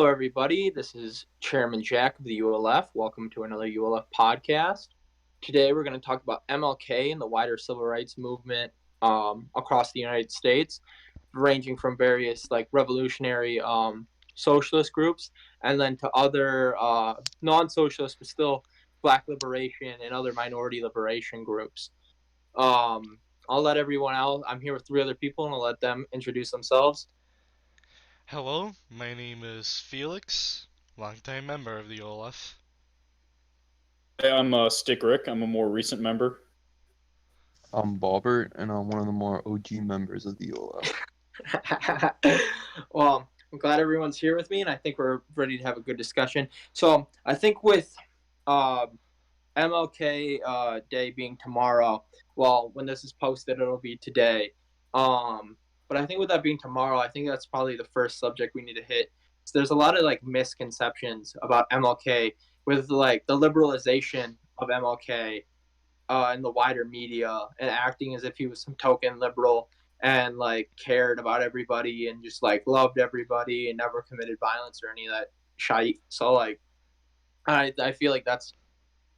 Hello, everybody. This is Chairman Jack of the ULF. Welcome to another ULF podcast. Today, we're going to talk about MLK and the wider civil rights movement across the United States, ranging from various revolutionary socialist groups, and then to other non-socialist but still Black liberation and other minority liberation groups. I'll let everyone else. I'm here with three other people, and I'll let them introduce themselves. Hello, my name is Felix, longtime member of the OLF. I'm Stick Rick. I'm a more recent member. I'm Bobbert, and I'm one of the more OG members of the OLF. Well, I'm glad everyone's here with me, and I think we're ready to have a good discussion. So I think with uh, MLK Day being tomorrow, well, when this is posted, it'll be today. But I think with that being tomorrow, I think that's probably the first subject we need to hit. So there's a lot of misconceptions about MLK with the liberalization of MLK in the wider media and acting as if he was some token liberal and cared about everybody and just loved everybody and never committed violence or any of that shite. So I feel like that's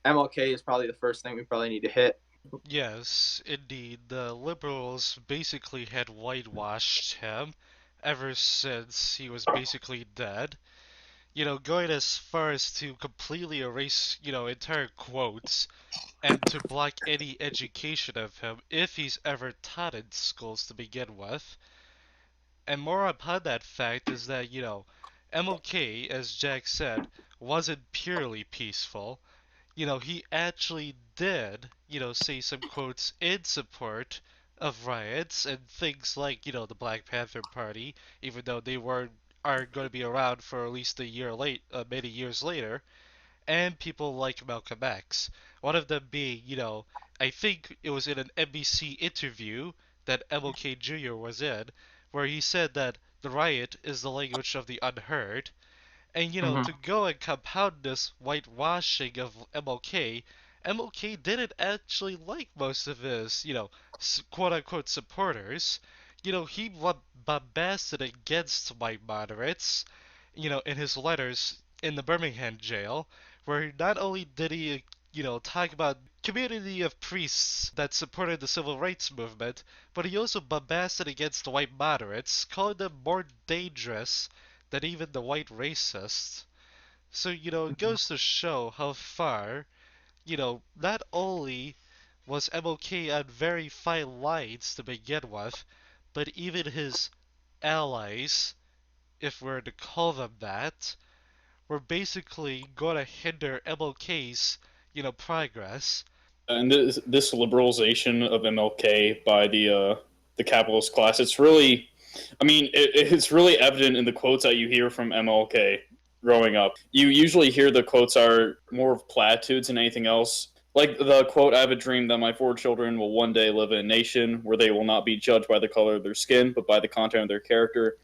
MLK is probably the first thing we probably need to hit. Yes, indeed, the liberals basically had whitewashed him ever since he was basically dead. Going as far as to completely erase, entire quotes and to block any education of him if he's ever taught in schools to begin with. And more upon that fact is that, MLK, as Jack said, wasn't purely peaceful. He actually did, say some quotes in support of riots and things like, the Black Panther Party, even though they are going to be around for at least a year late, many years later, and people like Malcolm X. One of them being, I think it was in an NBC interview that MLK Jr. was in, where he said that the riot is the language of the unheard, and Mm-hmm. to go and compound this whitewashing of MLK, MLK didn't actually like most of his, quote unquote supporters. He bombasted against white moderates, in his letters in the Birmingham jail, where not only did he, talk about community of priests that supported the civil rights movement, but he also bombasted against the white moderates, calling them more dangerous than even the white racists. So, it goes to show how far, not only was MLK on very fine lines to begin with, but even his allies, if we're to call them that, were basically going to hinder MLK's, progress. And this liberalization of MLK by the capitalist class, it's really evident in the quotes that you hear from MLK growing up. You usually hear the quotes are more of platitudes than anything else. Like the quote, "I have a dream that my four children will one day live in a nation where they will not be judged by the color of their skin, but by the content of their character."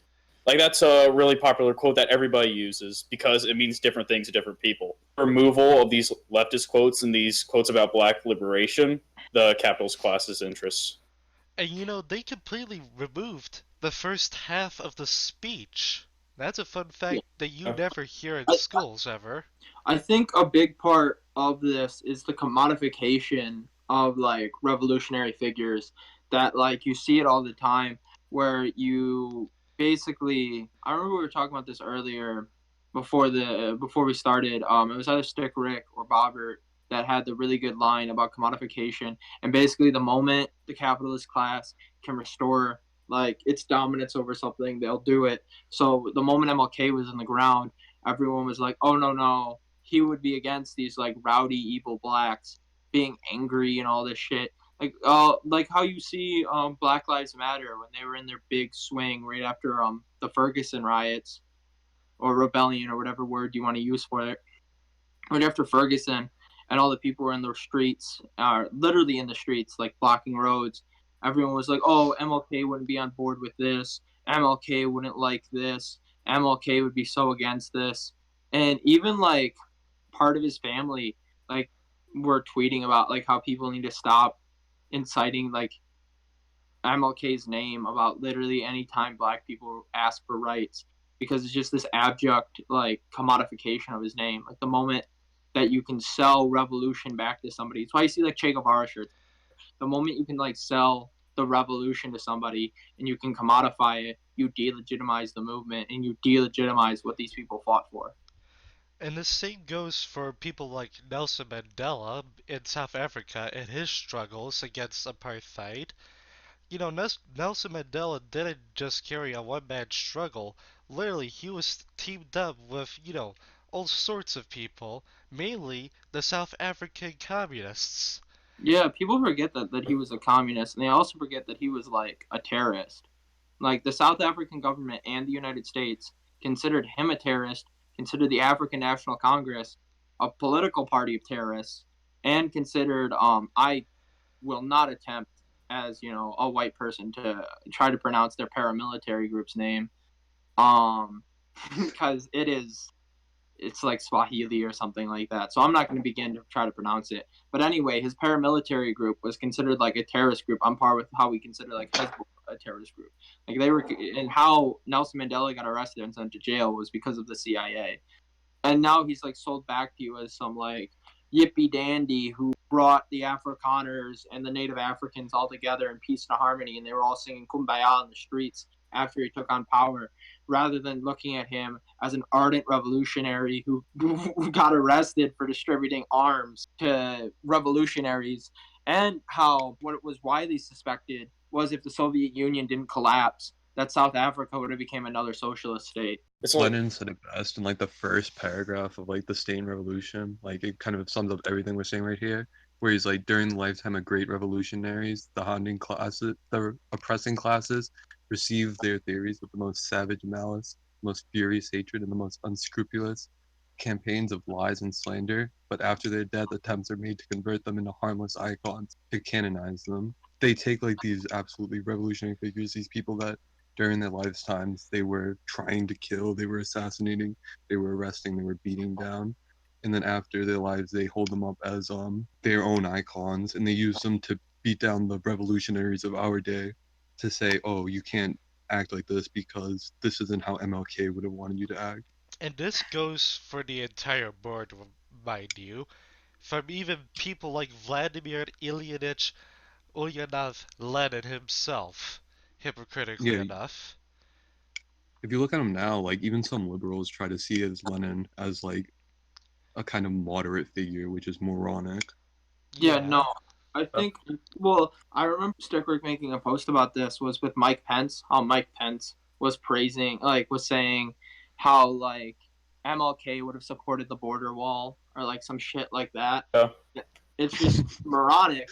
Like that's a really popular quote that everybody uses because it means different things to different people. Removal of these leftist quotes and these quotes about black liberation, the capitalist class's interests. And they completely removed the first half of the speech. That's a fun fact that you Uh, never hear in I, schools ever. I think a big part of this is the commodification of revolutionary figures that you see it all the time where you basically I remember we were talking about this earlier before we started. It was either Stick Rick or Bobbert that had the really good line about commodification, and basically the moment the capitalist class can restore its dominance over something, they'll do it. So the moment MLK was in the ground, everyone was like, oh no, he would be against these rowdy evil blacks being angry and all this shit. Like how you see Black Lives Matter when they were in their big swing right after the Ferguson riots or rebellion or whatever word you want to use for it. Right after Ferguson, and all the people were in the streets, literally in the streets, blocking roads. Everyone was like, "Oh, MLK wouldn't be on board with this. MLK wouldn't like this. MLK would be so against this." And even part of his family like were tweeting about how people need to stop inciting MLK's name about literally any time black people ask for rights. because it's just this abject like commodification of his name. Like the moment that you can sell revolution back to somebody, it's why you see like Che Guevara shirts. The moment you can like sell the revolution to somebody and you can commodify it, you delegitimize the movement and you delegitimize what these people fought for. And the same goes for people like Nelson Mandela in South Africa and his struggles against apartheid. Nelson Mandela didn't just carry a one-man struggle. Literally, he was teamed up with, all sorts of people, mainly the South African communists. Yeah, people forget that he was a communist, and they also forget that he was like a terrorist. Like the South African government and the United States considered him a terrorist, considered the African National Congress a political party of terrorists, and considered I will not attempt as a white person to try to pronounce their paramilitary group's name because it's like Swahili or something like that. So I'm not going to begin to try to pronounce it. But anyway, his paramilitary group was considered like a terrorist group on par with how we consider like Hezbollah a terrorist group. Like they were, and how Nelson Mandela got arrested and sent to jail was because of the CIA. And now he's like sold back to you as some like yippee dandy who brought the Afrikaners and the Native Africans all together in peace and harmony, and they were all singing "Kumbaya" in the streets after he took on power, rather than looking at him as an ardent revolutionary who got arrested for distributing arms to revolutionaries, and how what was widely suspected was if the Soviet Union didn't collapse, that South Africa would have become another socialist state. It's like Lenin said it best in like the first paragraph of like the Stain Revolution. Like it kind of sums up everything we're saying right here. Where he's like, during the lifetime of great revolutionaries, the hunting classes, the oppressing classes, received their theories with the most savage malice, most furious hatred, and the most unscrupulous campaigns of lies and slander. But after their death, attempts are made to convert them into harmless icons, to canonize them. They take like these absolutely revolutionary figures, these people that during their lifetimes they were trying to kill, they were assassinating, they were arresting, they were beating down, and then after their lives they hold them up as their own icons, and they use them to beat down the revolutionaries of our day, to say, oh, you can't act like this because this isn't how MLK would have wanted you to act. And this goes for the entire board, mind you, from even people like Vladimir Ilyich Ulyanov Lenin himself, hypocritically Yeah, enough. if you look at him now, like even some liberals try to see as Lenin as like a kind of moderate figure, which is moronic. Yeah, Yeah. no. I think, well, I remember Stickwick making a post about this was with Mike Pence, how Mike Pence was praising, like, was saying how, like, MLK would have supported the border wall or, like, some shit like that. Yeah. It's just moronic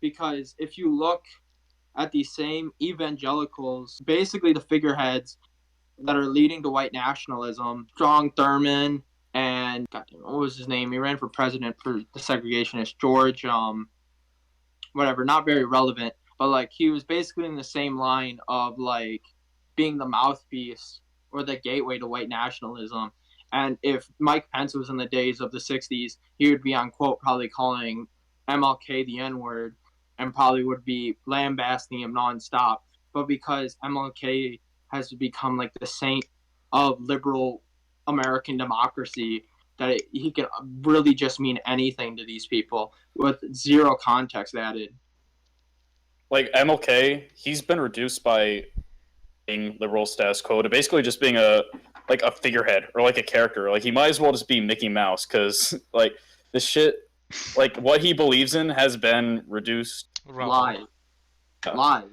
because if you look at these same evangelicals, basically the figureheads that are leading to white nationalism, Strong Thurman and what was his name? He ran for president for the segregationist George, whatever, not very relevant, but like he was basically in the same line of like being the mouthpiece or the gateway to white nationalism. And if Mike Pence was in the days of the 60s, he would be on quote probably calling MLK the N word and probably would be lambasting him nonstop. But because MLK has become like the saint of liberal American democracy, that he can really just mean anything to these people with zero context added. like MLK, he's been reduced by being liberal status quo to basically just being a figurehead or like a character. Like he might as well just be Mickey Mouse because like the shit, like what he believes in has been reduced. Lies. Yeah. Lies.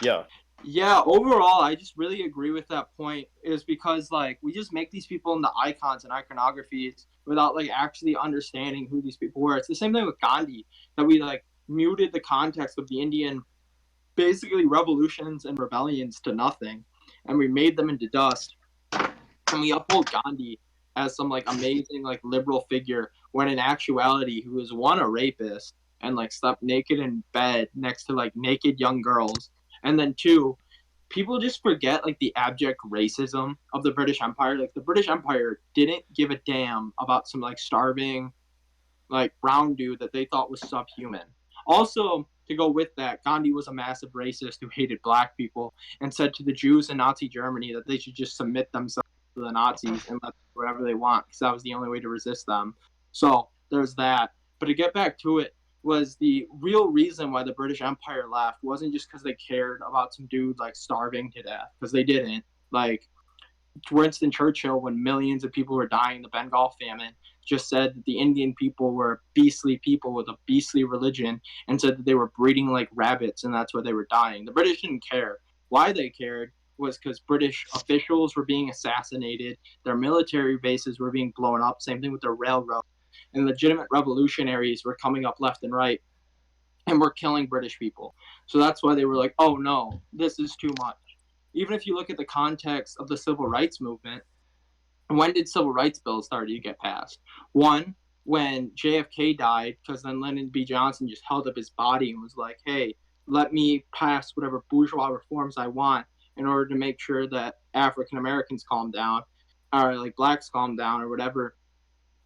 Yeah. Yeah, overall, I just really agree with that point. Is because like we just make these people into icons and iconographies without like actually understanding who these people were. It's the same thing with Gandhi, that we like muted the context of the Indian basically revolutions and rebellions to nothing, and we made them into dust. And we uphold Gandhi as some like amazing like liberal figure when in actuality he was one, a rapist and like slept naked in bed next to like naked young girls, and then two, people just forget like the abject racism of the British Empire. Like the British Empire didn't give a damn about some like starving like brown dude that they thought was subhuman. Also, to go with that, Gandhi was a massive racist who hated black people and said to the Jews in Nazi Germany that they should just submit themselves to the Nazis and let them do whatever they want because that was the only way to resist them. So there's that. But to get back to it, was the real reason why the British Empire left wasn't just because they cared about some dude like starving to death, because they didn't. Like Winston Churchill, when millions of people were dying in the Bengal famine, just said that the Indian people were beastly people with a beastly religion and said that they were breeding like rabbits and that's why they were dying. The British didn't care. Why they cared was because British officials were being assassinated, their military bases were being blown up, same thing with their railroad, and legitimate revolutionaries were coming up left and right and were killing British people. So that's why they were like, oh no, this is too much. Even if you look at the context of the civil rights movement, when did civil rights bills start to get passed? One, when JFK died, because then Lyndon B. Johnson just held up his body and was like, hey, let me pass whatever bourgeois reforms I want in order to make sure that African Americans calm down, or like blacks calm down, or whatever,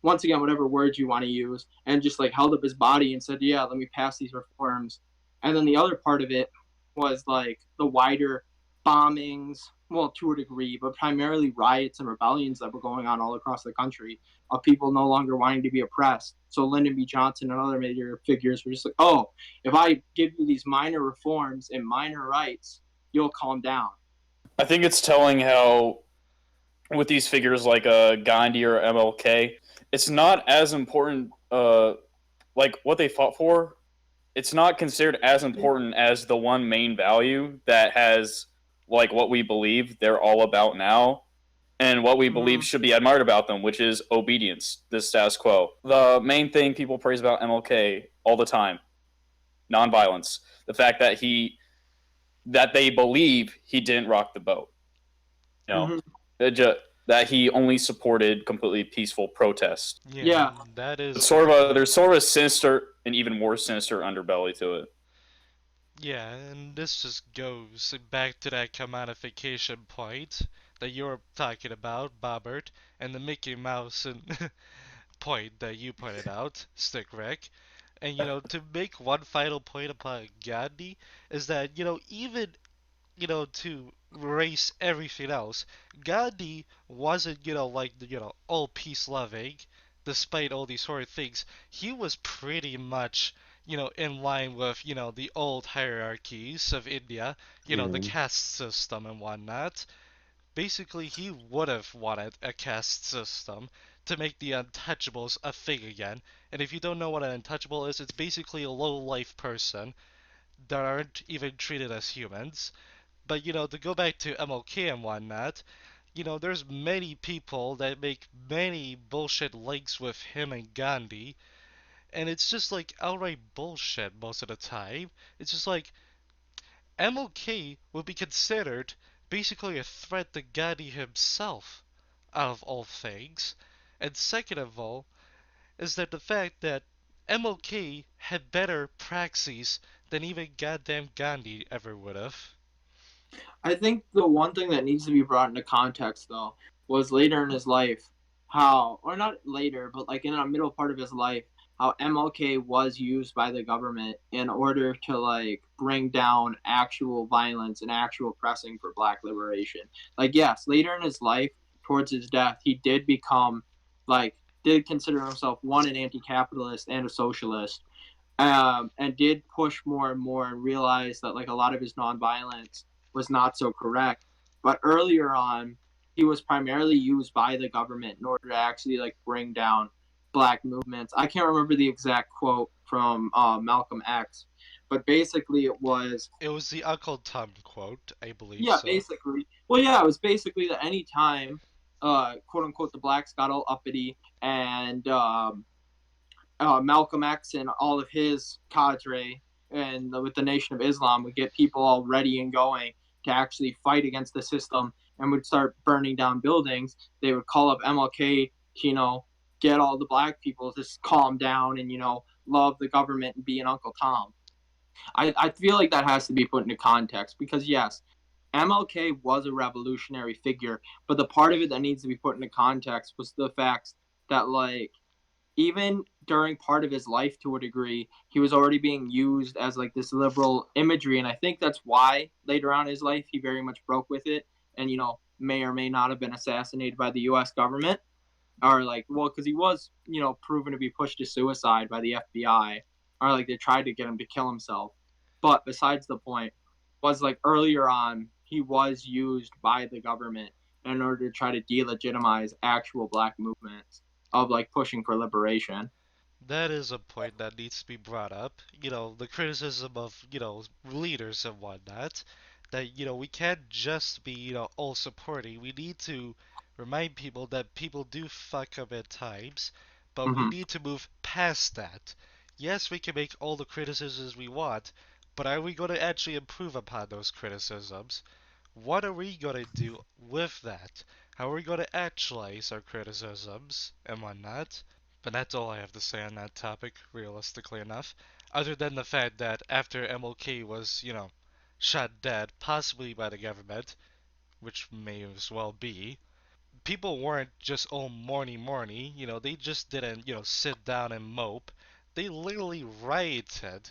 once again, whatever words you want to use, and just like held up his body and said, yeah, let me pass these reforms. And then the other part of it was like the wider bombings, well, to a degree, but primarily riots and rebellions that were going on all across the country of people no longer wanting to be oppressed. So Lyndon B. Johnson and other major figures were just like, oh, if I give you these minor reforms and minor rights, you'll calm down. I think it's telling how with these figures like Gandhi or MLK, it's not as important. Like what they fought for, it's not considered as important as the one main value that has like what we believe they're all about now, and what we believe should be admired about them, which is obedience, the status quo. The main thing people praise about MLK all the time, nonviolence. The fact that they believe he didn't rock the boat. You know, that he only supported completely peaceful protest. Yeah. That is It's there's sort of a sinister and even more sinister underbelly to it. Yeah, and this just goes back to that commodification point that you're talking about, Bobbert, and the Mickey Mouse and point that you pointed out, Stick Rick. And to make one final point about Gandhi is that even to erase everything else, Gandhi wasn't like the all peace loving, despite all these sort of things. He was pretty much in line with the old hierarchies of India, the Yeah. caste system and whatnot. Basically, he would have wanted a caste system to make the untouchables a thing again. And if you don't know what an untouchable is, it's basically a low life person that aren't even treated as humans. But to go back to MLK and whatnot, there's many people that make many bullshit links with him and Gandhi, and it's just like outright bullshit most of the time. It's just like MLK would be considered basically a threat to Gandhi himself, out of all things. And second of all, is that the fact that MLK had better praxis than even goddamn Gandhi ever would have. I think the one thing that needs to be brought into context, though, was later in his life, how, or not later, but like in a middle part of his life, how MLK was used by the government in order to like bring down actual violence and actual pressing for black liberation. Like, yes, later in his life, towards his death, he did become like, did consider himself one, an anti capitalist and a socialist, and did push more and more and realize that like a lot of his nonviolence was not so correct. But earlier on, he was primarily used by the government in order to actually like bring down black movements. I can't remember the exact quote from Malcolm X, but basically it was, It was the Uncle Tom quote, I believe yeah, so. basically, well, yeah, it was basically that any time, quote unquote, the blacks got all uppity and Malcolm X and all of his cadre and with the Nation of Islam would get people all ready and going to actually fight against the system and would start burning down buildings. They would call up MLK to, get all the black people to calm down and, love the government and be an Uncle Tom. I feel like that has to be put into context because, yes, MLK was a revolutionary figure, but the part of it that needs to be put into context was the fact that, like, even during part of his life to a degree, he was already being used as like this liberal imagery. And I think that's why later on in his life, he very much broke with it and, may or may not have been assassinated by the US government or like, well, because he was, proven to be pushed to suicide by the FBI or like they tried to get him to kill himself. But besides the point, was like earlier on, he was used by the government in order to try to delegitimize actual black movements of like pushing for liberation. That is a point that needs to be brought up. The criticism of, leaders and whatnot. That, we can't just be, all supporting. We need to remind people that people do fuck up at times, but we Mm-hmm. need to move past that. Yes, we can make all the criticisms we want, but are we going to actually improve upon those criticisms? What are we going to do with that? How are we going to actualize our criticisms and whatnot? But that's all I have to say on that topic, realistically enough. Other than the fact that after MLK was, shot dead, possibly by the government, which may as well be, people weren't just all mourny. They just didn't, sit down and mope. They literally rioted,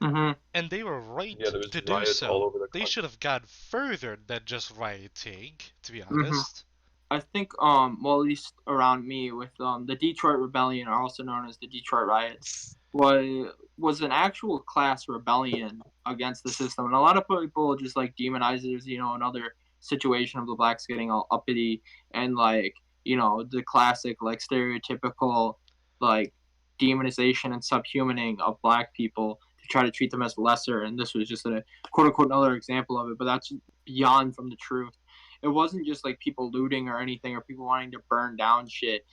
Mm-hmm. and they were right Yeah, there was to do riots all so. over the They country. should have gone further than just rioting, to be Mm-hmm. honest. I think well at least around me with the Detroit Rebellion, or also known as the Detroit Riots, was an actual class rebellion against the system, and a lot of people just like demonize it as another situation of the blacks getting all uppity and like the classic like stereotypical like demonization and subhumaning of black people to try to treat them as lesser, and this was just a quote unquote another example of it, but that's beyond from the truth. It wasn't just like people looting or anything or people wanting to burn down shit.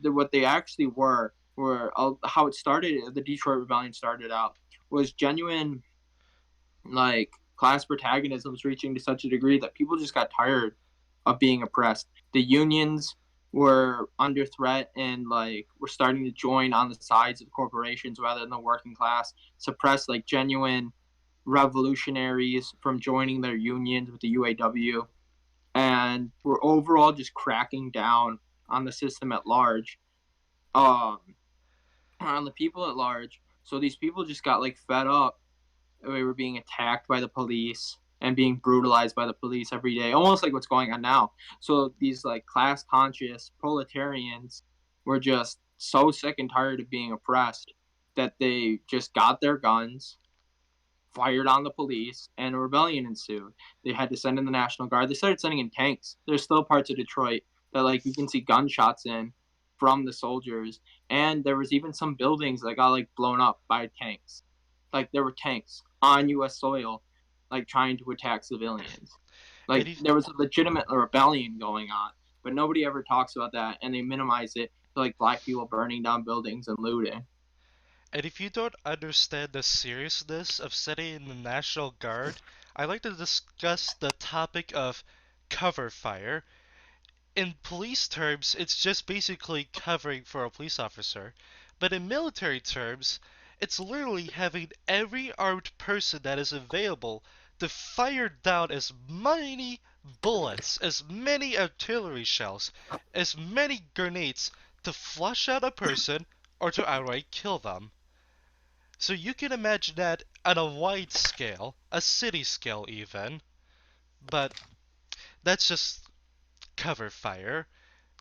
What they actually were how it started. The Detroit Rebellion started out was genuine like class protagonisms reaching to such a degree that people just got tired of being oppressed. The unions were under threat and like were starting to join on the sides of corporations rather than the working class, suppress like genuine revolutionaries from joining their unions with the UAW, and we're overall just cracking down on the system at large, um, on the people at large. So these people just got like fed up. They were being attacked by the police and being brutalized by the police every day, almost like what's going on now. So these like class conscious proletarians were just so sick and tired of being oppressed that they just got their guns, fired on the police, and a rebellion ensued. They had to send in the National Guard. They started sending in tanks. There's still parts of Detroit that like you can see gunshots in from the soldiers, and there was even some buildings that got like blown up by tanks. Like there were tanks on U.S. soil, like trying to attack civilians. And Like if there was a legitimate rebellion going on, but nobody ever talks about that, and they minimize it to like black people burning down buildings and looting. And if you don't understand the seriousness of setting in the National Guard, I'd like to discuss the topic of cover fire. In police terms, it's just basically covering for a police officer. But in military terms, it's literally having every armed person that is available to fire down as many bullets, as many artillery shells, as many grenades to flush out a person or to outright kill them. So you can imagine that on a wide scale, a city scale even, but that's just cover fire.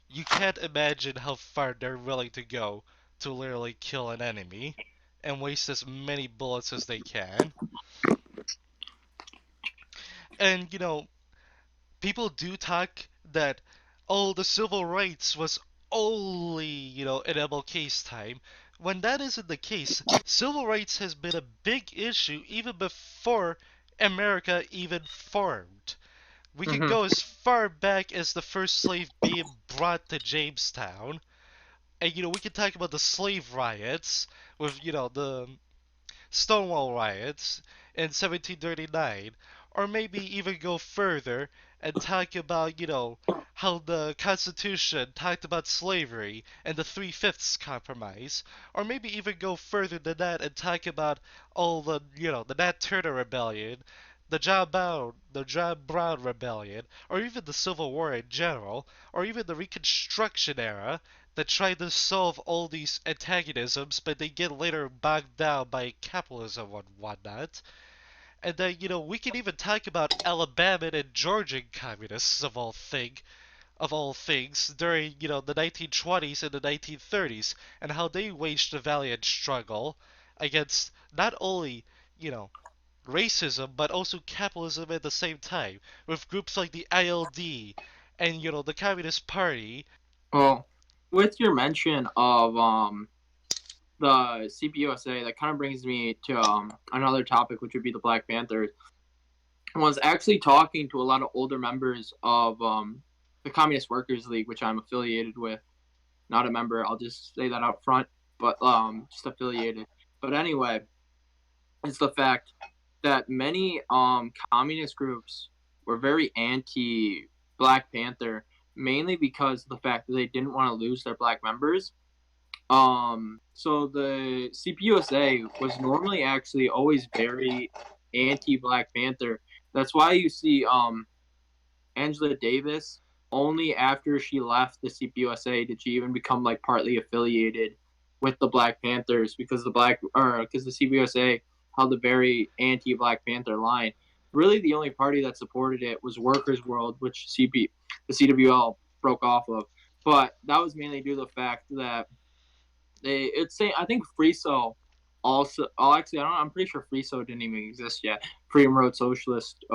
You can't imagine how far they're willing to go to literally kill an enemy and waste as many bullets as they can. And people do talk that, oh, the civil rights was only, in MLK's time. When that isn't the case, civil rights has been a big issue even before America even formed. We could Mm-hmm. go as far back as the first slave being brought to Jamestown. And, we could talk about the slave riots with, the Stonewall riots in 1739, or maybe even go further and talk about, how the Constitution talked about slavery and the Three-Fifths Compromise, or maybe even go further than that and talk about all the, the Nat Turner Rebellion, the John Brown Rebellion, or even the Civil War in general, or even the Reconstruction era, that try to solve all these antagonisms, but they get later bogged down by capitalism and whatnot. And then, we can even talk about Alabama and Georgian communists of all things during, the 1920s and the 1930s, and how they waged a valiant struggle against not only, you know, racism, but also capitalism at the same time, with groups like the ILD and, the Communist Party. Well, with your mention of the CPUSA, that kind of brings me to another topic, which would be the Black Panthers. I was actually talking to a lot of older members of the Communist Workers League, which I'm affiliated with. Not a member, I'll just say that out front, but just affiliated. But anyway, it's the fact that many communist groups were very anti Black Panther, mainly because of the fact that they didn't want to lose their black members. So the CPUSA was normally actually always very anti Black Panther. That's why you see Angela Davis only after she left the CPUSA did she even become like partly affiliated with the Black Panthers because because the CPUSA held a very anti Black Panther line. Really, the only party that supported it was Workers' World, which the CWL broke off of. But that was mainly due to the fact that I think FRISO also. Oh, actually, I'm pretty sure FRISO didn't even exist yet. Freedom Road Socialist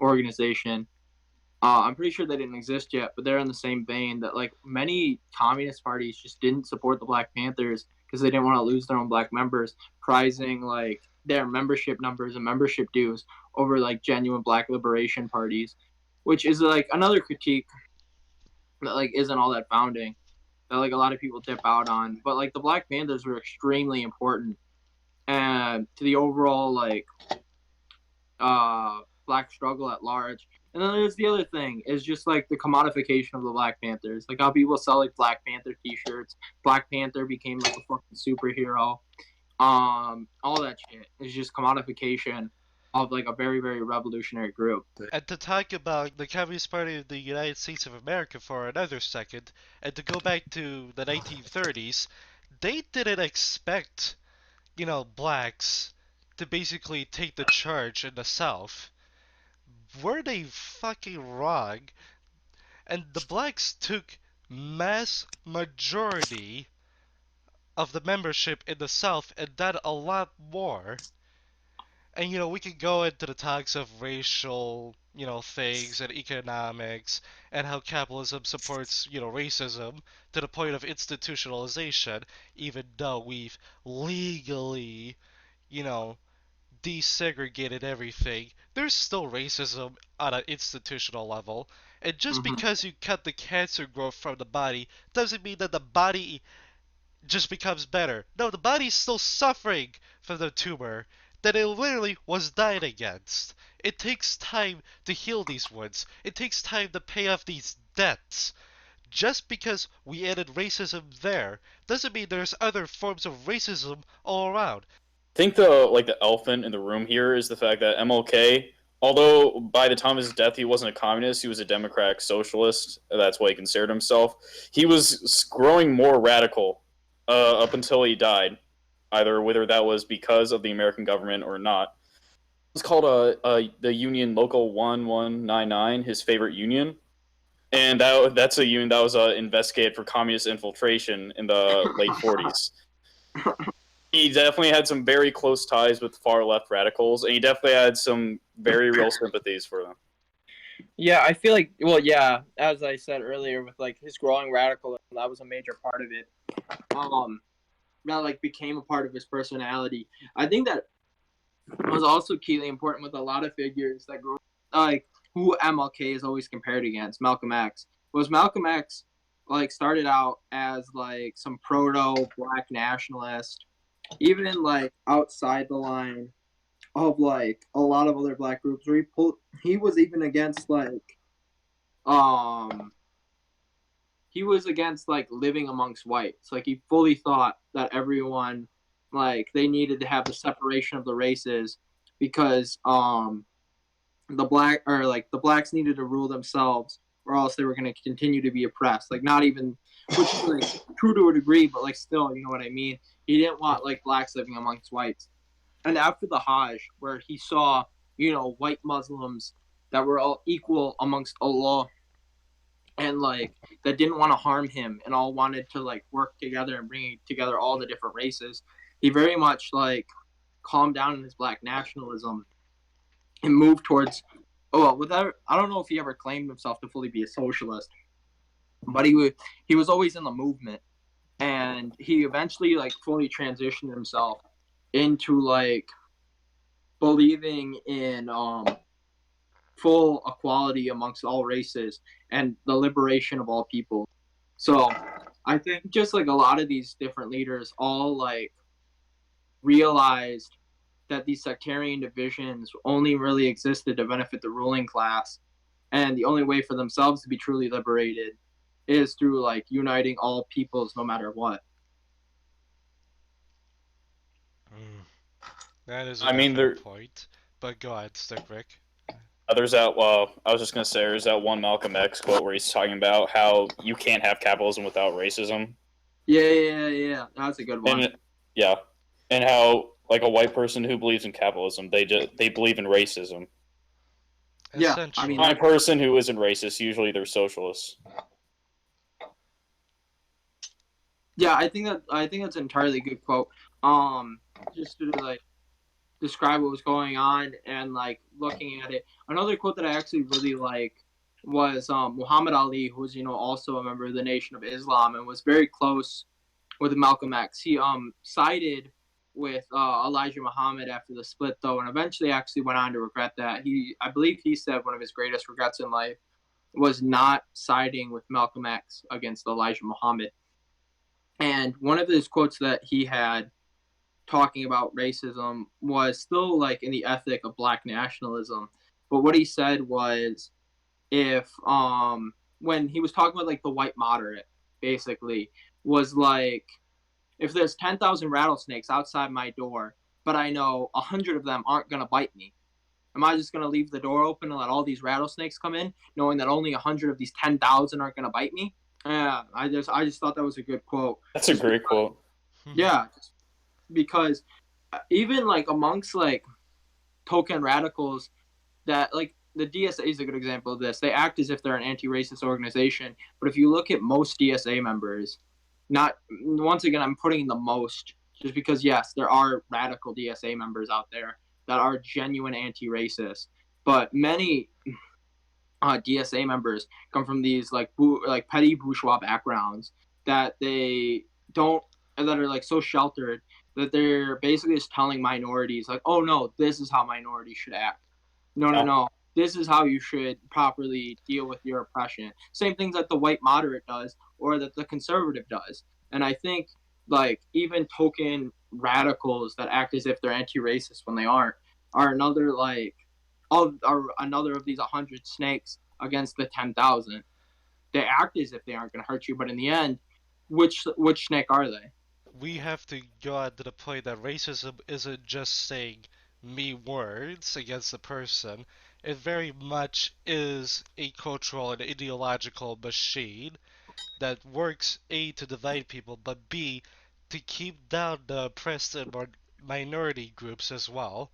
organization. I'm pretty sure they didn't exist yet, but they're in the same vein that like many communist parties just didn't support the Black Panthers because they didn't want to lose their own black members, prizing like their membership numbers and membership dues over like genuine black liberation parties, which is like another critique that like isn't all that founding that like a lot of people dip out on. But like the Black Panthers were extremely important and to the overall like black struggle at large. And then there's the other thing is just like the commodification of the Black Panthers, like how people sell like Black Panther T-shirts. Black Panther became like a fucking superhero. All that shit is just commodification of like a very very revolutionary group. And to talk about the Communist Party of the United States of America for another second, and to go back to the 1930s, they didn't expect, blacks to basically take the charge in the South. Were they fucking wrong? And the blacks took mass majority of the membership in the South and done a lot more. And we can go into the talks of racial, things and economics and how capitalism supports, racism to the point of institutionalization, even though we've legally, you know, desegregated everything. There's still racism on an institutional level. And just Mm-hmm. because you cut the cancer growth from the body doesn't mean that the body just becomes better. No, the body's still suffering from the tumor that it literally was dying against. It takes time to heal these wounds. It takes time to pay off these debts. Just because we added racism there doesn't mean there's other forms of racism all around. I think the elephant in the room here is the fact that MLK, although by the time of his death he wasn't a communist, he was a democratic socialist. That's what he considered himself. He was growing more radical up until he died, either whether that was because of the American government or not. It's called the Union Local 1199, his favorite union, and that's a union that was investigated for communist infiltration in the late 40s. He definitely had some very close ties with far left radicals, and he definitely had some very real sympathies for them. Yeah, I feel like yeah, as I said earlier, with like his growing radicalism, that was a major part of it. That like became a part of his personality. I think that was also keenly important with a lot of figures that grew like who MLK is always compared against. Malcolm X was Malcolm X like started out as like some proto black nationalist, even in like outside the line of like a lot of other black groups where he was even against like um he was against like living amongst whites. Like he fully thought that everyone like they needed to have the separation of the races because the blacks needed to rule themselves or else they were going to continue to be oppressed. Like not even which is like true to a degree, but like still, you know what I mean. He didn't want like blacks living amongst whites. And after the Hajj, where he saw, you know, white Muslims that were all equal amongst Allah, and like that didn't want to harm him and all wanted to like work together and bring together all the different races, he very much like calmed down in his black nationalism and moved towards, oh well, without, I don't know if he ever claimed himself to fully be a socialist, but he was always in the movement, and he eventually like fully transitioned himself into like believing in full equality amongst all races and the liberation of all people. So I think just like a lot of these different leaders all like realized that these sectarian divisions only really existed to benefit the ruling class, and the only way for themselves to be truly liberated is through like uniting all peoples no matter what. Mm, that is a I good mean, fair point. But go ahead, Stick Rick. there's that. Well, I was just gonna say, there's that one Malcolm X quote where he's talking about how you can't have capitalism without racism, Yeah. That's a good one. and yeah, and how like a white person who believes in capitalism, they believe in racism. Yeah, I mean Essentially. My that. person who isn't racist, usually they're socialists. Yeah, I think that's an entirely good quote. Just to like describe what was going on and like looking at it. Another quote that I actually really like was Muhammad Ali, who was, you know, also a member of the Nation of Islam and was very close with Malcolm X. He sided with Elijah Muhammad after the split though, and eventually actually went on to regret that. I believe he said one of his greatest regrets in life was not siding with Malcolm X against Elijah Muhammad. And one of his quotes that he had talking about racism was still like in the ethic of black nationalism. But what he said was, if when he was talking about like the white moderate, basically, was like, if there's 10,000 rattlesnakes outside my door, but I know 100 of them aren't gonna bite me, am I just gonna leave the door open and let all these rattlesnakes come in, knowing that only 100 of these 10,000 aren't gonna bite me? Yeah, I just thought that was a good quote. That's a great quote. Yeah, because even like amongst like token radicals, that like the DSA is a good example of this. They act as if they're an anti-racist organization, but if you look at most DSA members, not, once again I'm putting the most just because yes, there are radical DSA members out there that are genuine anti-racist, but many DSA members come from these like like petty bourgeois backgrounds that they don't, that are like so sheltered that they're basically just telling minorities like, oh no, this is how minorities should act. Yeah. No. This is how you should properly deal with your oppression. Same things that the white moderate does or that the conservative does. And I think like even token radicals that act as if they're anti-racist when they aren't are another like are another of these 100 snakes against the 10,000. They act as if they aren't going to hurt you, but in the end, which snake are they? We have to go out to the point that racism isn't just saying me words against a person. It very much is a cultural and ideological machine that works A to divide people, but B to keep down the oppressed and minority groups as well.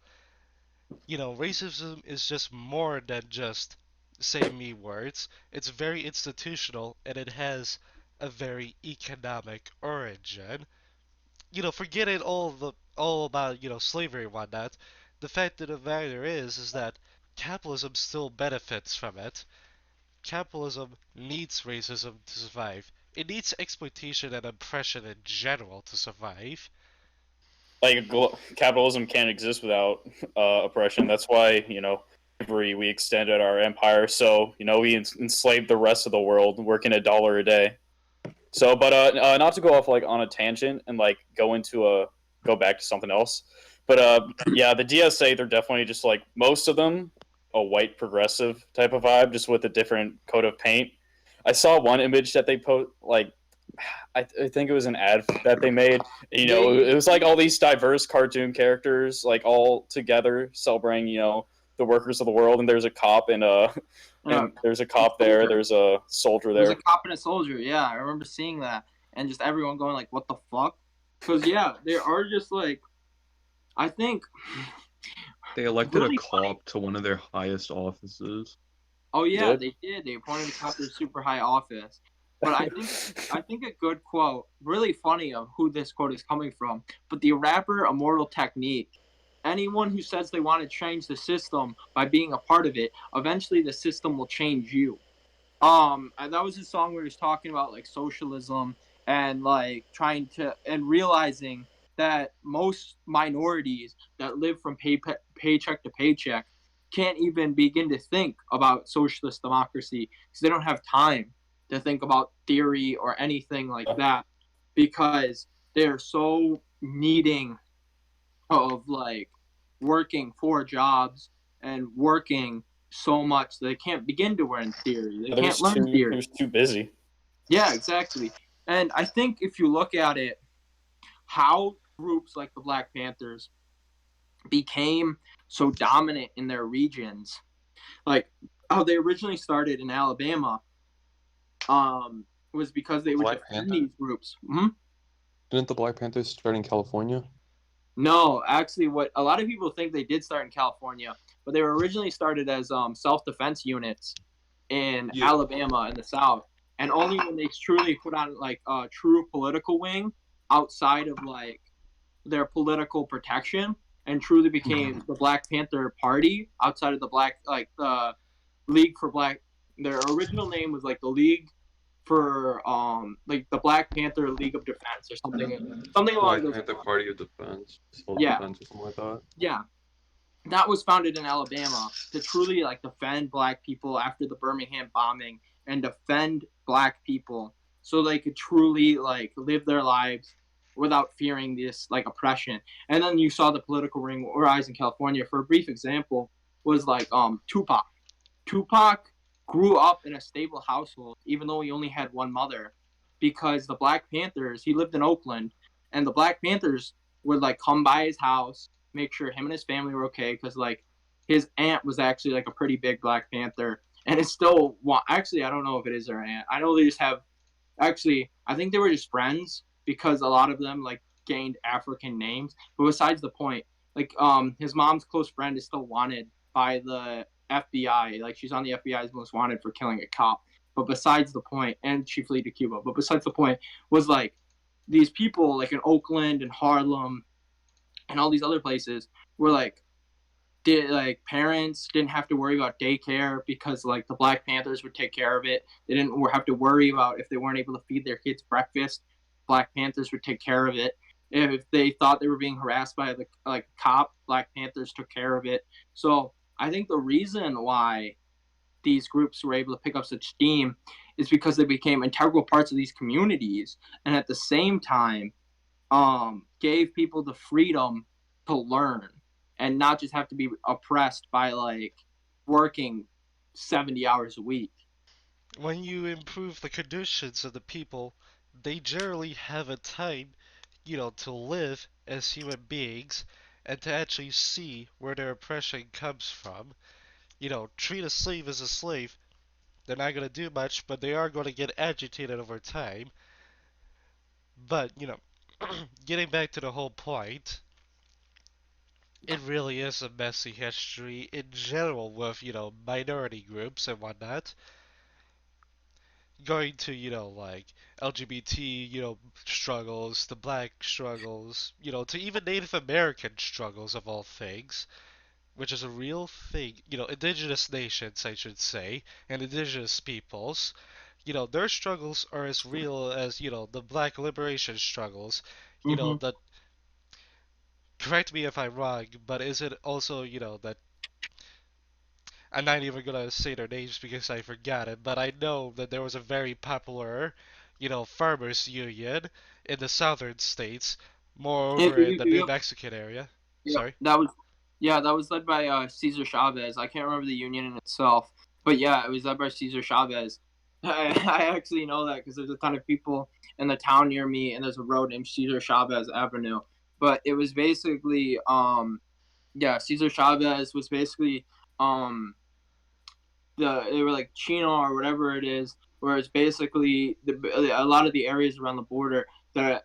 You know, racism is just more than just say me words. It's very institutional and it has a very economic origin. You know, forgetting all about, slavery and whatnot, the fact of the matter is that capitalism still benefits from it. Capitalism needs racism to survive. It needs exploitation and oppression in general to survive. Like capitalism can't exist without oppression. That's why we extended our empire. So we enslaved the rest of the world, working $1 a day. So, but not to go off like on a tangent and like go back to something else. But yeah, the DSA, they're definitely just like most of them a white progressive type of vibe, just with a different coat of paint. I saw one image that they post like I think it was an ad that they made. It was like all these diverse cartoon characters, like all together celebrating, the workers of the world. And there's a cop in Yeah, And there's a a cop there. soldier. There's a soldier There's a there. cop and a soldier. Yeah, I remember seeing that, and just everyone going like, "What the fuck?" Because yeah, they are just like, I think, They elected a really funny. cop to one of their highest offices. Oh yeah, Did they did. They appointed a cop to a super high office. But I think a good quote, really funny of who this quote is coming from. But the rapper Immortal Technique. Anyone who says they want to change the system by being a part of it, eventually the system will change you. And that was a song where he was talking about like socialism and like trying to and realizing that most minorities that live from paycheck to paycheck can't even begin to think about socialist democracy because they don't have time to think about theory or anything like that because they're so needing of like working for jobs and working so much that they can't begin to learn theory. They can't learn they're theory. just too busy. Yeah, exactly. And I think if you look at it, how groups like the Black Panthers became so dominant in their regions, like how they originally started in Alabama, was because they would Black defend Panther? these groups. Hmm. Didn't the Black Panthers start in California? No, actually, what a lot of people think they did start in California, but they were originally started as self-defense units in Yeah. Alabama in the South, and only when they truly put on like a true political wing outside of like their political protection and truly became the Black Panther Party outside of the Black like the League for Black. Their original name was like the League for like the Black Panther League of Defense or something along Black those Panther lines. Party of Defense, Civil Yeah, Defense, or something like that. yeah. That was founded in Alabama to truly like defend black people after the Birmingham bombing and defend black people so they could truly like live their lives without fearing this like oppression. And then you saw the political ring rise in California. For a brief example, was like Tupac. Tupac grew up in a stable household, even though he only had one mother, because the Black Panthers, he lived in Oakland, and the Black Panthers would like come by his house, make sure him and his family were okay, because like his aunt was actually like a pretty big Black Panther, and it's still actually I don't know if it is their aunt. I know they just have actually I think they were just friends because a lot of them like gained African names. But besides the point, like his mom's close friend is still wanted by the FBI. Like she's on the FBI's most wanted for killing a cop. But besides the point, and she fled to Cuba. But besides the point was like these people like in Oakland and Harlem and all these other places were like did like parents didn't have to worry about daycare because like the Black Panthers would take care of it. They didn't have to worry about if they weren't able to feed their kids breakfast. Black Panthers would take care of it. If they thought they were being harassed by the like cop, Black Panthers took care of it. So I think the reason why these groups were able to pick up such steam is because they became integral parts of these communities, and at the same time gave people the freedom to learn and not just have to be oppressed by like working 70 hours a week. When you improve the conditions of the people, they generally have a time, to live as human beings and to actually see where their oppression comes from. Treat a slave as a slave. They're not going to do much, but they are going to get agitated over time. But, getting back to the whole point, it really is a messy history in general with, minority groups and whatnot. Going to, like LGBT, struggles, the black struggles, to even Native American struggles of all things, which is a real thing, indigenous nations, I should say, and indigenous peoples, their struggles are as real as, the black liberation struggles, Mm-hmm. that, correct me if I'm wrong, but is it also, that I'm not even gonna say their names because I forgot it, but I know that there was a very popular, farmers union in the southern states, moreover in the New Yep, Mexican area. yep. Sorry. That was led by Cesar Chavez. I can't remember the union in itself, but yeah, it was led by Cesar Chavez. I actually know that because there's a ton of people in the town near me, and there's a road named Cesar Chavez Avenue. But it was basically yeah, Cesar Chavez was basically um they were like Chino or whatever it is, where it's basically a lot of the areas around the border that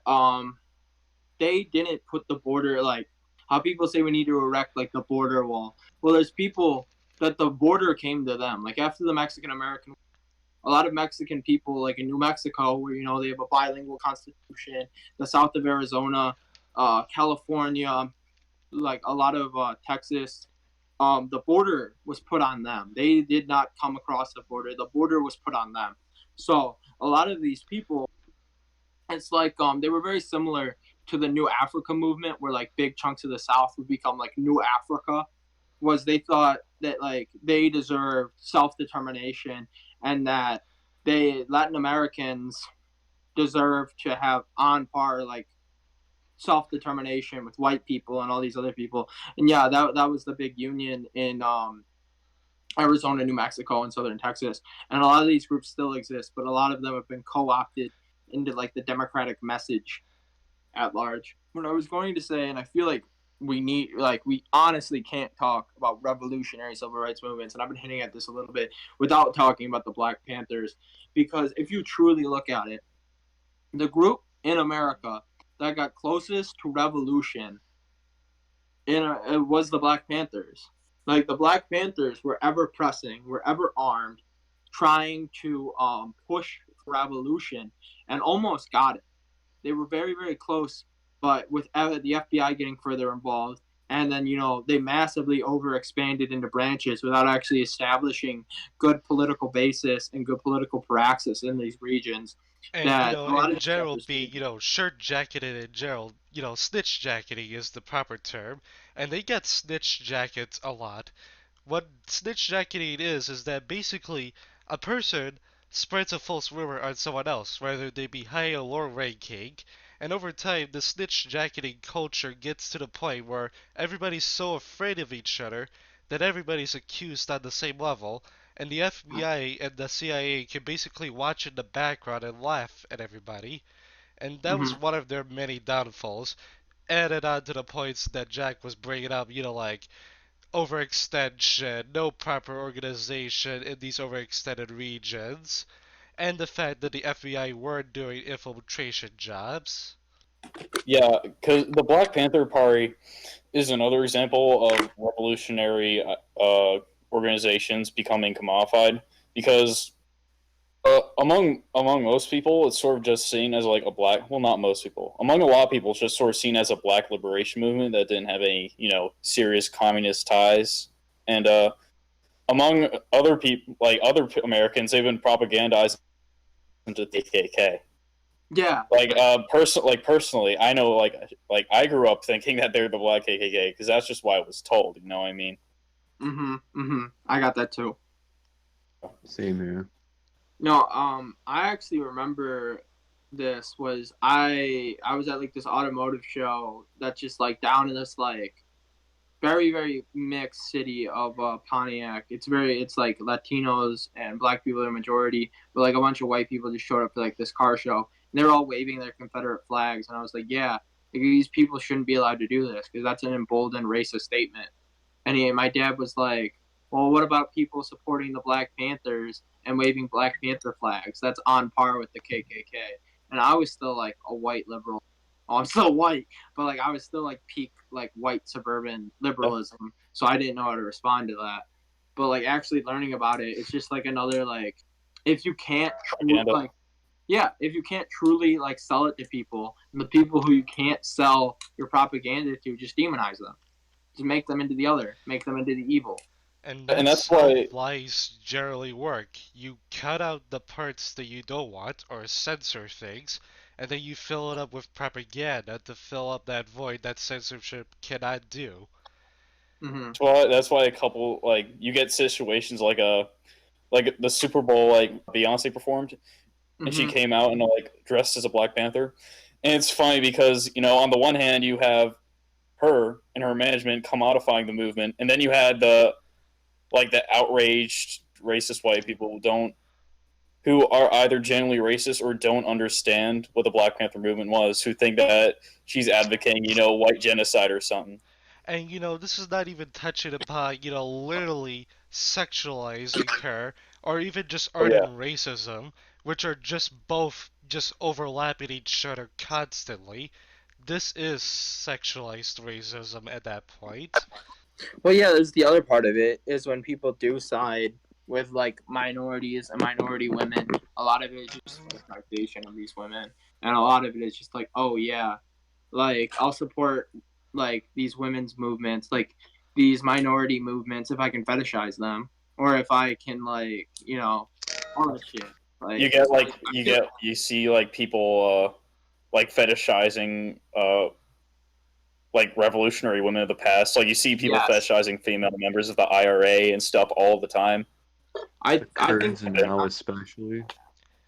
they didn't put the border like how people say we need to erect like the border wall. Well, there's people that the border came to them. Like after the Mexican American, a lot of Mexican people like in New Mexico, where they have a bilingual constitution, the south of Arizona, California, like a lot of Texas. The border was put on them. They did not come across the border. The border was put on them. So a lot of these people, it's like they were very similar to the New Africa movement, where like big chunks of the South would become like New Africa. Was they thought that like they deserved self determination and that they Latin Americans deserve to have on par like self determination with white people and all these other people. And yeah, that was the big union in Arizona, New Mexico, and southern Texas. And a lot of these groups still exist, but a lot of them have been co opted into like the democratic message at large. What I was going to say, and I feel like we honestly can't talk about revolutionary civil rights movements, and I've been hinting at this a little bit, without talking about the Black Panthers, because if you truly look at it, the group in America that got closest to revolution it was the Black Panthers. Like the Black Panthers were ever pressing, were ever armed, trying to push for revolution, and almost got it. They were very, very close, but with the FBI getting further involved, and then they massively overexpanded into branches without actually establishing good political basis and good political praxis in these regions. And That a lot in of these general, others being did. shirt jacketed in general, snitch jacketing is the proper term, and they get snitch jackets a lot. What snitch jacketing is that basically a person spreads a false rumor on someone else, whether they be high or low ranking, and over time the snitch jacketing culture gets to the point where everybody's so afraid of each other that everybody's accused on the same level, and the FBI and the CIA can basically watch in the background and laugh at everybody. And that was Mm-hmm. one of their many downfalls. Added on to the points that Jack was bringing up, like overextension, no proper organization in these overextended regions, and the fact that the FBI weren't doing infiltration jobs. Yeah, because the Black Panther Party is another example of revolutionary organizations becoming commodified. Because among most people, it's sort of just seen as like a black. Well, not most people. Among a lot of people, it's just sort of seen as a black liberation movement that didn't have any serious communist ties. And among other people, like other Americans, they've been propagandized into the KKK. Yeah. Personally, I know like I grew up thinking that they're the black KKK because that's just why I was told. You know what I mean? Mm-hmm. Mm-hmm. I got that too. Same here. No, I actually remember this was I was at like this automotive show that's just like down in this like very very mixed city of Pontiac. It's like Latinos and black people are the majority, but like a bunch of white people just showed up to like this car show and they were all waving their Confederate flags and I was like, yeah, like, these people shouldn't be allowed to do this because that's an emboldened racist statement. And my dad was like, well, what about people supporting the Black Panthers and waving Black Panther flags? That's on par with the KKK. And I was still like a white liberal. Oh, I'm still white, but like I was still like peak like white suburban liberalism. So I didn't know how to respond to that. But like actually learning about it, it's just like another like if you can't Propaganda. like yeah, if you can't truly like sell it to people, and the people who you can't sell your propaganda to, just demonize them. Just make them into the other, make them into the evil. And And that's that's how why lies generally work. You cut out the parts that you don't want, or censor things, and then you fill it up with propaganda to fill up that void that censorship cannot do. Mm-hmm. that's why a couple like you get situations like the Super Bowl like Beyonce performed and she Mm-hmm. came out and like dressed as a Black Panther. And it's funny because on the one hand you have her and her management commodifying the movement, and then you had the outraged racist white people who are either genuinely racist or don't understand what the Black Panther movement was, who think that she's advocating white genocide or something. And this is not even touching upon, literally sexualizing her, or even just Oh art yeah. and racism, which are just both just overlapping each other constantly. This is sexualized racism at that point. Well, yeah, there's the other part of it is when people do side with like minorities and minority women. A lot of it is just stigmatization of these women, and a lot of it is just like, oh yeah, like I'll support like these women's movements, like these minority movements if I can fetishize them, or if I can like all that shit. You Like get I, like I feel you see like people like fetishizing like revolutionary women of the past. Like you see people yes, fetishizing female members of the IRA and stuff all the time. The I think Kurds and now especially.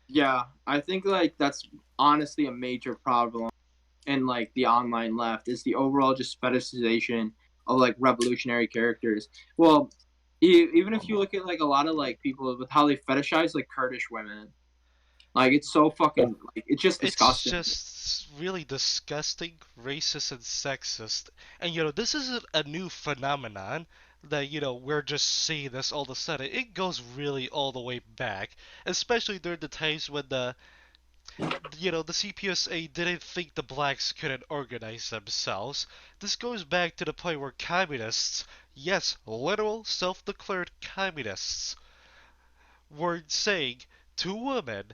yeah, I think like that's honestly a major problem and like the online left is the overall just fetishization of like revolutionary characters. Well, even if you look at like a lot of like people with how they fetishize like Kurdish women, like it's so fucking like it's just It's disgusting. just really disgusting, racist, and sexist. And this isn't a new phenomenon that, we're just seeing this all of a sudden. It goes really all the way back, especially during the times when the CPSA didn't think the blacks couldn't organize themselves. This goes back to the point where communists, yes, literal self-declared communists, were saying to women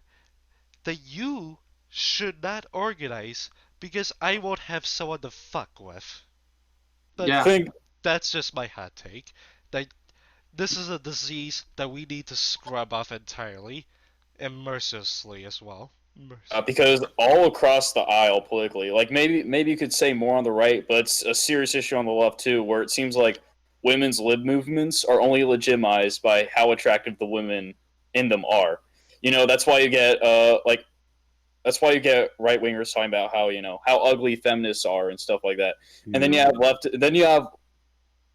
that you should not organize because I won't have someone to fuck with. But I Yeah. think that's just my hot take. That this is a disease that we need to scrub off entirely and mercilessly as well. because all across the aisle politically, like maybe you could say more on the right, but it's a serious issue on the left too, where it seems like women's lib movements are only legitimized by how attractive the women in them are. That's why you get that's why you get right wingers talking about how ugly feminists are and stuff like that. And then you Yeah. have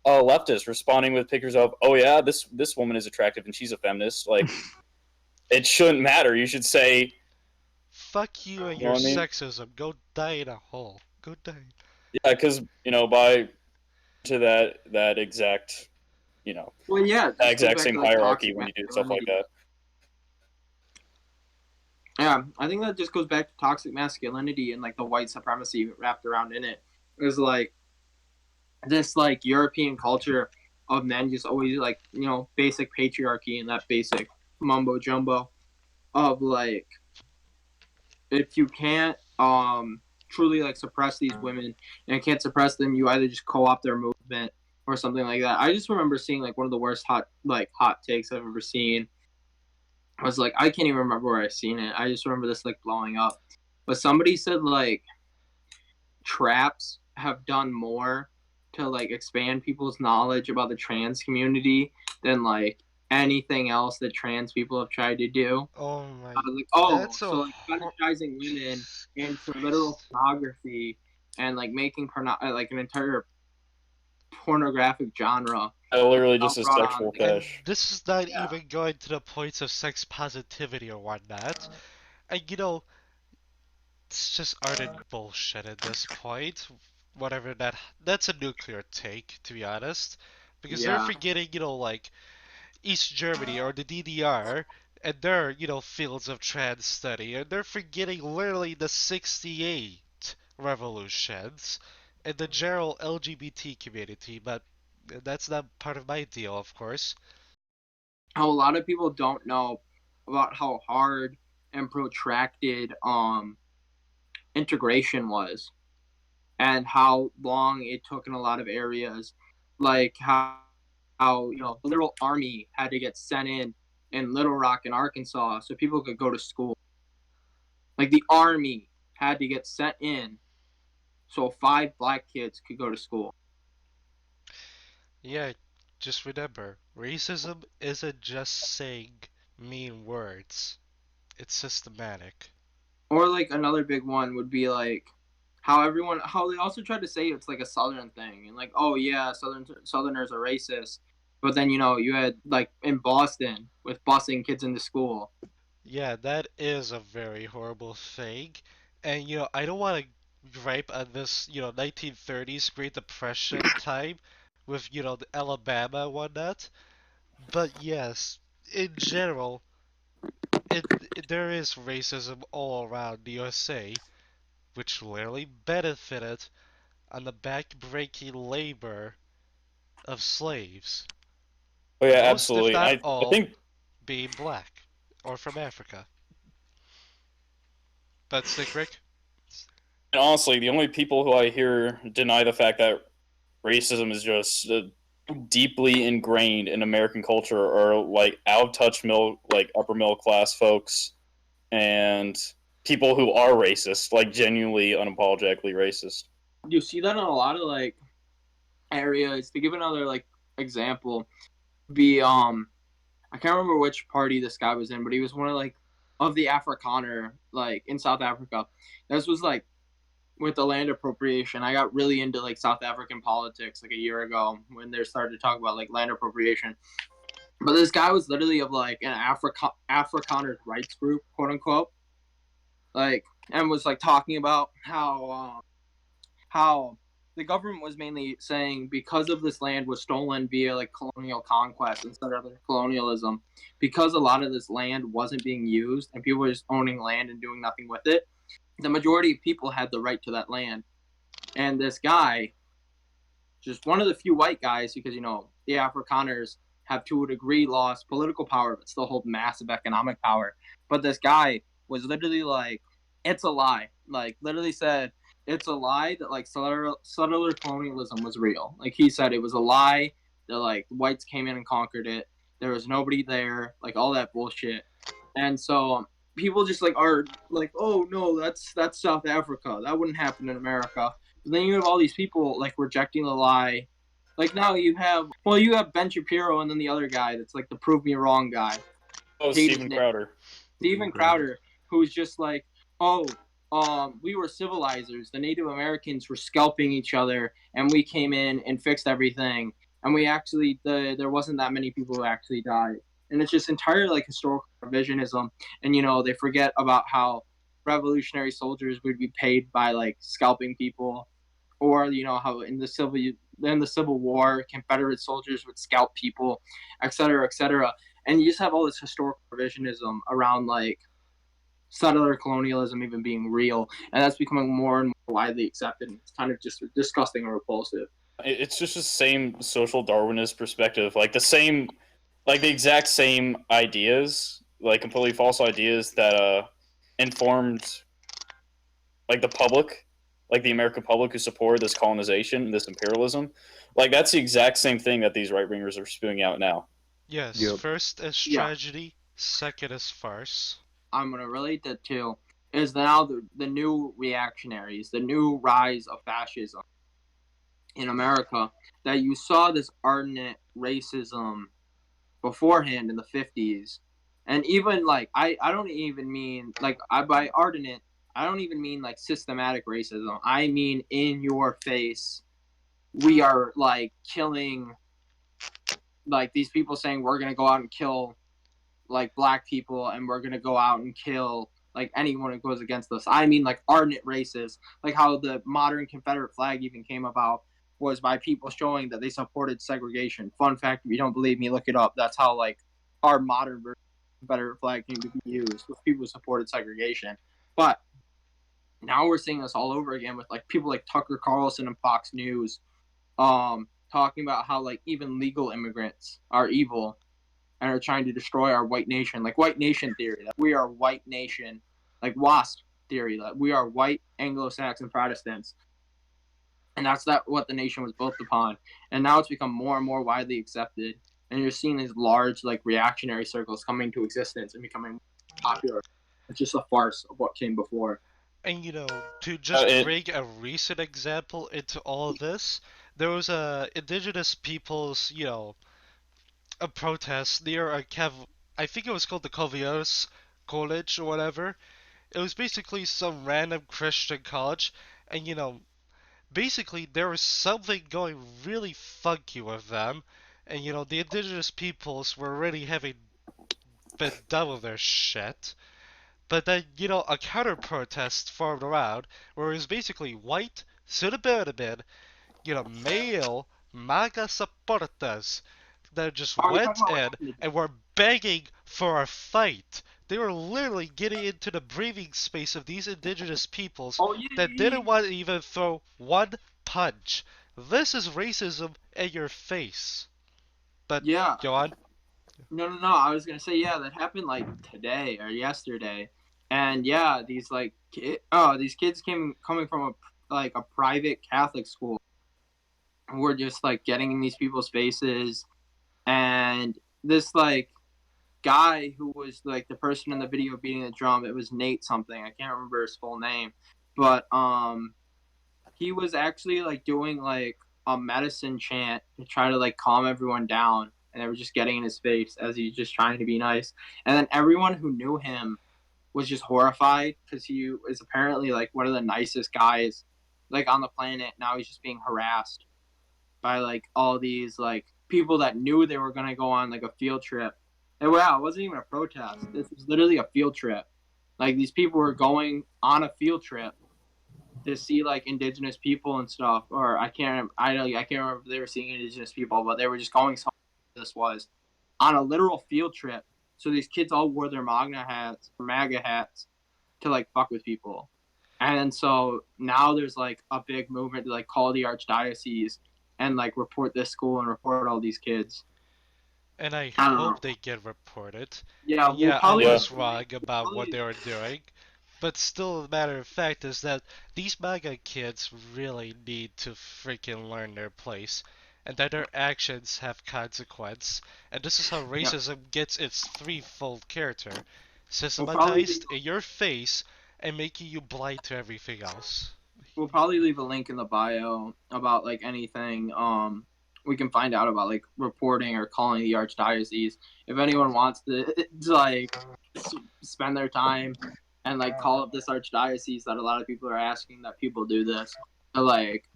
leftists responding with pictures of, oh yeah, this woman is attractive and she's a feminist. Like it shouldn't matter. You should say, Fuck you and you know your what I mean? sexism. Go die in a hole. Go die. Yeah, because by to that exact you know Well, yeah, it that just goes exact back same to like hierarchy toxic when you do stuff like masculinity. that. Yeah, I think that just goes back to toxic masculinity and like the white supremacy wrapped around in it. It was like this like European culture of men just always like basic patriarchy and that basic mumbo jumbo of like if you can't truly like suppress these women and can't suppress them, you either just co-opt their movement or something like that. I just remember seeing like one of the worst hot takes I've ever seen. I was like, I can't even remember where I seen it. I just remember this like blowing up. But somebody said like traps have done more to like expand people's knowledge about the trans community than like anything else that trans people have tried to do. Oh I my. was like, oh, That's so a like fetishizing women into literal Christ. pornography and like making like an entire pornographic genre Literally now just a brought on sexual And fetish. this is not yeah even going to the points of sex positivity or whatnot. And it's just ardent bullshit at this point. Whatever that's a nuclear take, to be honest. Because they're yeah. forgetting, like East Germany or the DDR and their, fields of trans study, and they're forgetting literally the 68 revolutions and the general LGBT community, but that's not part of my deal, of course. How a lot of people don't know about how hard and protracted integration was and how long it took in a lot of areas, like how the literal army had to get sent in Little Rock in Arkansas so people could go to school. Like the army had to get sent in so 5 black kids could go to school. Yeah, just remember, racism isn't just saying mean words, it's systematic. Or like another big one would be like how they also tried to say it's like a southern thing and like oh yeah southerners are racist, but then you had like in Boston with busing kids into school. Yeah, that is a very horrible thing. And I don't want to gripe at this, 1930s Great Depression time with, the Alabama and whatnot. But yes, in general, there is racism all around the USA, which literally benefited on the back-breaking labor of slaves, Oh yeah, most if absolutely. not I all think being black or from Africa. But Stick Rick? honestly, the only people who I hear deny the fact that racism is just deeply ingrained in American culture are like out of touch like upper middle class folks and people who are racist, like genuinely unapologetically racist. You see that in a lot of like areas. To give another like example, be I can't remember which party this guy was in, but he was one of the Afrikaner like in South Africa. This was like with the land appropriation. I got really into like South African politics like a year ago when they started to talk about like land appropriation. But this guy was literally of like an Afrikaner rights group, quote unquote, like, and was like talking about how the government was mainly saying because of this land was stolen via like colonial conquest instead of colonialism, because a lot of this land wasn't being used and people were just owning land and doing nothing with it. The majority of people had the right to that land, and this guy, just one of the few white guys, because the Afrikaners have to a degree lost political power but still hold massive economic power. But this guy was literally like, it's a lie. Like literally said it's a lie that like settler colonialism was real. Like he said it was a lie that like whites came in and conquered it. There was nobody there, like all that bullshit. And so people just like are like, oh no, that's South Africa. That wouldn't happen in America. But then you have all these people like rejecting the lie. Like now you have Ben Shapiro and then the other guy that's like the prove me wrong guy. Oh, Hated Steven Nick. Crowder. Steven Crowder, who's just like, oh, we were civilizers. The Native Americans were scalping each other, and we came in and fixed everything. And we actually, there wasn't that many people who actually died. And it's just entire like historical revisionism. And they forget about how revolutionary soldiers would be paid by like scalping people, or how in the Civil War, Confederate soldiers would scalp people, et cetera, et cetera. And you just have all this historical revisionism around like settler colonialism even being real, and that's becoming more and more widely accepted. It's kind of just disgusting and repulsive. It's just the same social Darwinist perspective, like the exact same ideas, like completely false ideas that informed like the public, like the American public who supported this colonization, this imperialism. Like that's the exact same thing that these right wingers are spewing out now. Yes, Yep. first as Yeah, tragedy, second as farce. I'm gonna relate that to is now the new reactionaries, the new rise of fascism in America. That you saw this ardent racism beforehand in the 50s, and even like I don't even mean like I by ardent I don't even mean like systematic racism. I mean in your face. We are like killing like these people saying we're gonna go out and kill like black people and we're gonna go out and kill like anyone who goes against us. I mean like ardent racist, like how the modern Confederate flag even came about was by people showing that they supported segregation. Fun fact, if you don't believe me, look it up. That's how like our modern version of the Confederate flag came to be used with people who supported segregation. But now we're seeing this all over again with like people like Tucker Carlson and Fox News talking about how like even legal immigrants are evil and are trying to destroy our white nation, like white nation theory, that we are white nation, like WASP theory, that we are white Anglo-Saxon Protestants, and that's that what the nation was built upon. And now it's become more and more widely accepted, and you're seeing these large like reactionary circles coming to existence and becoming popular. It's just a farce of what came before. And to just It bring a recent example into all of this, there was a indigenous people's, a protest near I think it was called the Covios College or whatever. It was basically some random Christian college, and basically there was something going really funky with them, and the indigenous peoples were already having been done with their shit. But then, a counter protest formed around where it was basically white Sudaberabin, male MAGA supporters that just Are we talking went about what in happened and were begging for a fight. They were literally getting into the breathing space of these indigenous peoples Oh yeah, that didn't want to even throw one punch. This is racism in your face. But yeah. go on. No. I was gonna say yeah, that happened like today or yesterday, and yeah, these kids coming from a private Catholic school. Were just like getting in these people's faces, and this like guy who was like the person in the video beating the drum. It was Nate something. I can't remember his full name, but he was actually like doing like a medicine chant to try to like calm everyone down, and they were just getting in his face as he's just trying to be nice. And then everyone who knew him was just horrified because he was apparently like one of the nicest guys like on the planet. Now he's just being harassed by like all these like people that knew they were gonna go on like a field trip. And wow, it wasn't even a protest. This was literally a field trip. Like these people were going on a field trip to see like indigenous people and stuff. Or I can't remember if they were seeing indigenous people, but they were just going somewhere. This was on a literal field trip. So these kids all wore their MAGA hats to like fuck with people. And so now there's like a big movement to like call the archdiocese and like report this school and report all these kids. And I I don't know. hope they get reported. Yeah, And yeah, I Yeah. was wrong about what they were doing. But still, the matter of fact is that these MAGA kids really need to freaking learn their place, and that their actions have consequence. And this is how Yeah, racism gets its threefold character: we'll probably systematized in your face and making you blind to everything else. we'll probably leave a link in the bio about like anything we can find out about like reporting or calling the archdiocese if anyone wants to like spend their time and like call up this archdiocese that a lot of people are asking that people do this to like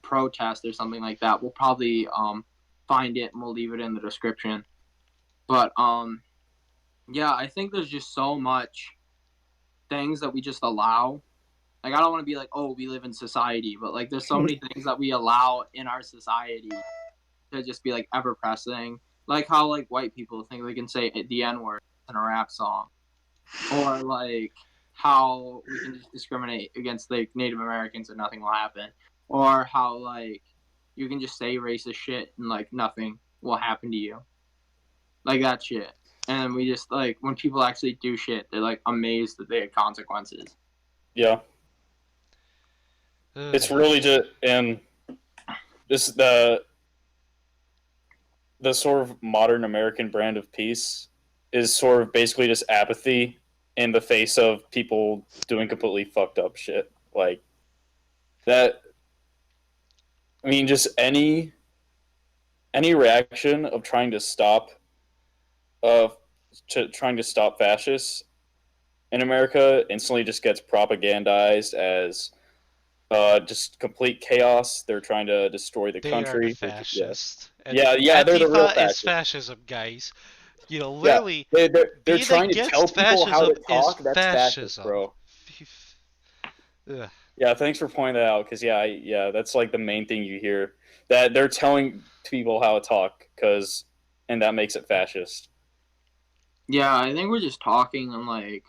protest or something like that. We'll probably find it and we'll leave it in the description. But yeah, I think there's just so much things that we just allow. Like I don't want to be like, oh, we live in society, but like there's so many things that we allow in our society to just be like ever pressing. Like how like white people think they can say the N word in a rap song, or like how we can just discriminate against like Native Americans and nothing will happen, or how like you can just say racist shit and like nothing will happen to you, like that shit. And we just like when people actually do shit, they're like amazed that they had consequences. Yeah. It's really just the sort of modern American brand of peace is sort of basically just apathy in the face of people doing completely fucked up shit. Like that. I mean, just any reaction of trying to stop fascists in America instantly just gets propagandized as just complete chaos. They're trying to destroy the They are the country. Yeah, fascists. And yeah, they're the real Antifa is fascists. fascism, guys. Yeah, Literally, they're being trying to tell against people how fascism to is talk. That's fascist, fascism. bro. Ugh. Yeah, thanks for pointing that out. Because yeah, that's like the main thing you hear, that they're telling people how to talk, and that makes it fascist. Yeah, I think we're just talking in like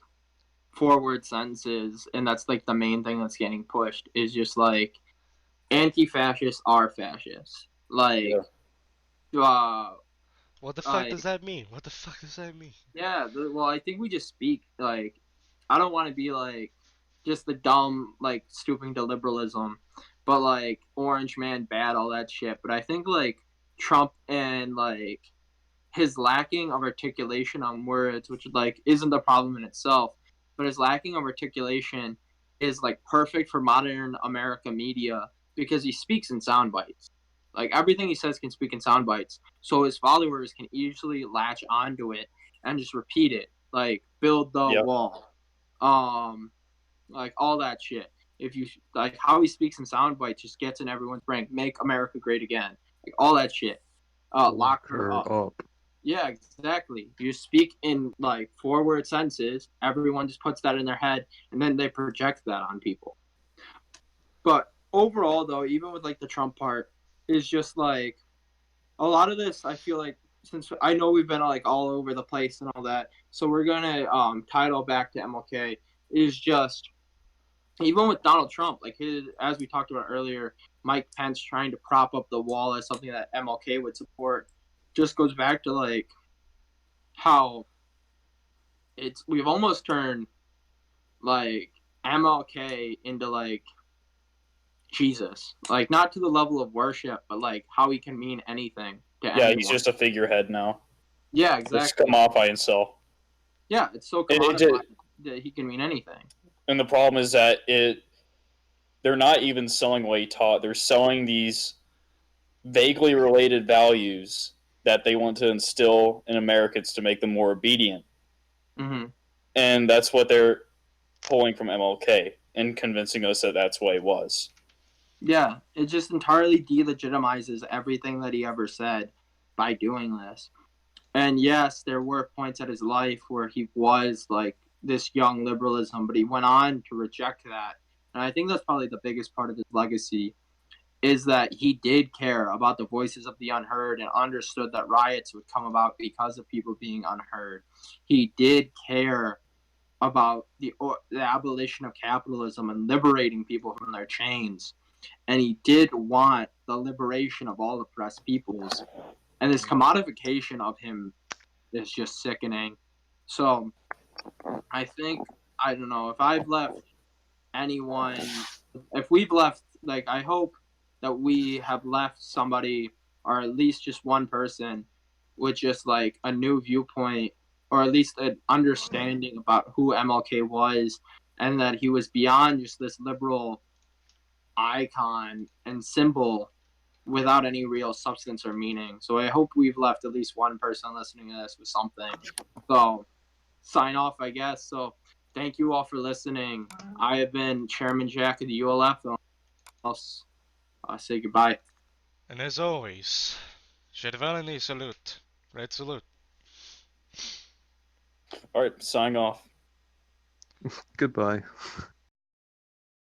forward sentences, and that's like the main thing that's getting pushed is just like anti-fascists are fascists. Yeah, Like, uh, What the fuck like does that mean? What the fuck does that mean? yeah. Well, I think we just speak like I don't want to be like just the dumb like stooping to liberalism, but like Orange Man bad all that shit. But I think like Trump and like his lacking of articulation on words, which like isn't the problem in itself, but his lacking of articulation is like perfect for modern America media because he speaks in sound bites. Like everything he says can speak in sound bites, so his followers can easily latch onto it and just repeat it, like build the yeah, wall, um, like all that shit. If you like how he speaks in sound bites, just gets in everyone's brain. Make America great again, like all that shit. Lock Lock her her up. up. Yeah, exactly. You speak in like 4 word sentences, everyone just puts that in their head, and then they project that on people. But overall, though, even with like the Trump part, is just like a lot of this. I feel like since I know we've been like all over the place and all that, so we're gonna title back to MLK. Is just even with Donald Trump, like his, as we talked about earlier, Mike Pence trying to prop up the wall as something that MLK would support, just goes back to like how we've almost turned like MLK into like Jesus, like not to the level of worship, but like how he can mean anything to Yeah, he's anyone. just a figurehead now. Yeah, Just exactly. come off by himself. Yeah, it's so It commodified that he can mean anything. and the problem is that they're not even selling what he taught. They're selling these vaguely related values that they want to instill in Americans to make them more obedient. Hmm. And that's what they're pulling from MLK and convincing us that that's what it was. Yeah, it just entirely delegitimizes everything that he ever said by doing this. And yes, there were points at his life where he was like this young liberalism, but he went on to reject that. And I think that's probably the biggest part of his legacy is that he did care about the voices of the unheard and understood that riots would come about because of people being unheard. He did care about the abolition of capitalism and liberating people from their chains. And he did want the liberation of all oppressed peoples. And this commodification of him is just sickening. So I think, I don't know, if I've left anyone, if we've left, like, I hope that we have left somebody, or at least just one person, with just like a new viewpoint, or at least an understanding about who MLK was, and that he was beyond just this liberal icon and symbol without any real substance or meaning. So I hope we've left at least one person listening to this with something. So sign off, I guess. So thank you all for listening. I have been Chairman Jack of the ULF, and I'll say goodbye. And as always, Czerwony salute. Red salute. All right, signing off. Goodbye.